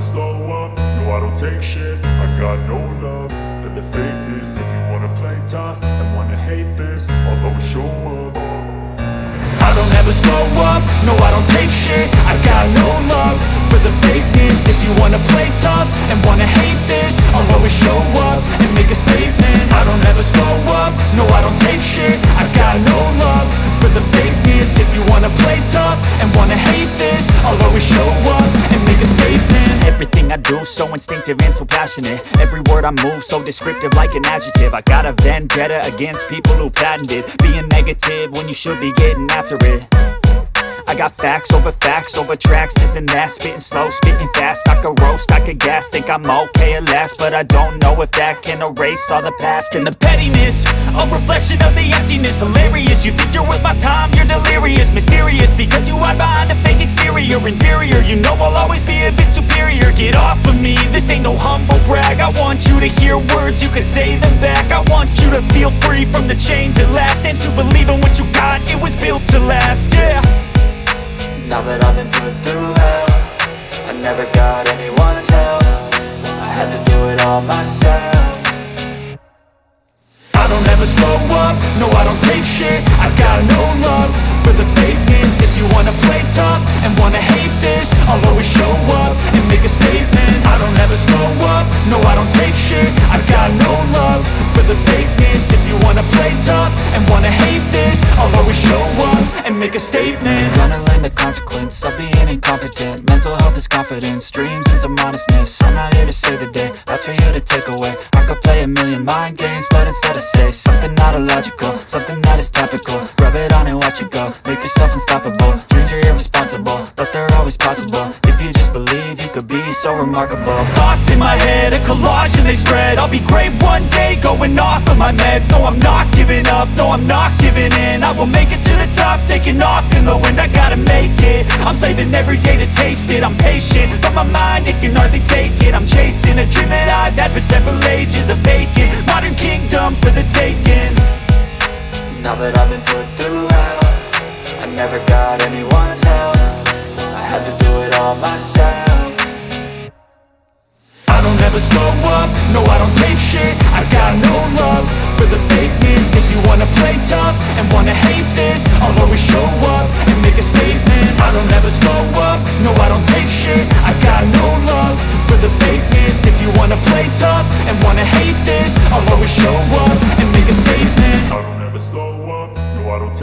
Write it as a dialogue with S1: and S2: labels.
S1: slow up, no I don't take shit. I got no love for the fakeness. If you wanna play tough and wanna hate this, I'll always show up. I don't ever slow up, no I don't take shit. I got no love for the fakeness. If you wanna play tough and wanna hate this, I'll always show up and make a statement. I don't ever slow up, no I don't take shit. I got no love for the fakeness. If you wanna play tough and wanna hate this, I'll always show up and make a statement.
S2: Everything I do so instinctive and so passionate. Every word I move so descriptive like an adjective. I got a vendetta against people who patented being negative when you should be getting after it. I got facts over tracks, this and that. Spitting slow, spitting fast, I could roast, I could gas. Think I'm okay at last, but I don't know if that can erase all the past. And the pettiness, a reflection of the emptiness. Hilarious, you think you're worth my time, you're delirious. Mysterious, because you hide behind a fake exterior. Inferior, you know I'll always be a bit superior. Get off of me, this ain't no humble brag. I want you to hear words, you can say them back. I want you to feel free from the chains at last, and to believe in what you got, it was built to last, yeah.
S3: Now that I've been put through hell, I never got anyone's help. I had to do it all myself.
S1: I don't ever slow up, no I don't take shit. I got no love for the fakeness. If you wanna play tough and wanna hate this, I'll always show up and make a statement. I don't ever slow up, no I don't take shit. I got no love for the fakeness. If you wanna play tough and wanna hate this, I'll always show up and make a statement.
S3: Gonna learn the consequence of being incompetent. Mental health is confidence, dreams and some honestness. I'm not here to save the day, that's for you to take away. I could play a million mind games, but instead I say something not illogical, something that is topical. Rub it on and watch it go, make yourself unstoppable. Dreams are irresponsible, but they're always possible. If you just believe, you could be so remarkable.
S2: Thoughts in my head, a collage and they spread. I'll be great one day, going off of my meds. No, I'm not giving up, no, I'm not giving in. I will make it to the top, taking off in the wind. I gotta make it, I'm saving every day to taste it. I'm patient, but my mind, it can hardly take it. I'm chasing a dream that I've had for several ages. A vacant, modern kingdom for the taking.
S3: Now that I've been put through hell, I never got anyone's help. I had to do it all myself.
S1: I don't ever slow up, no I don't take shit. I got no love for the fakeness. If you wanna play tough and wanna hate this, I'll always show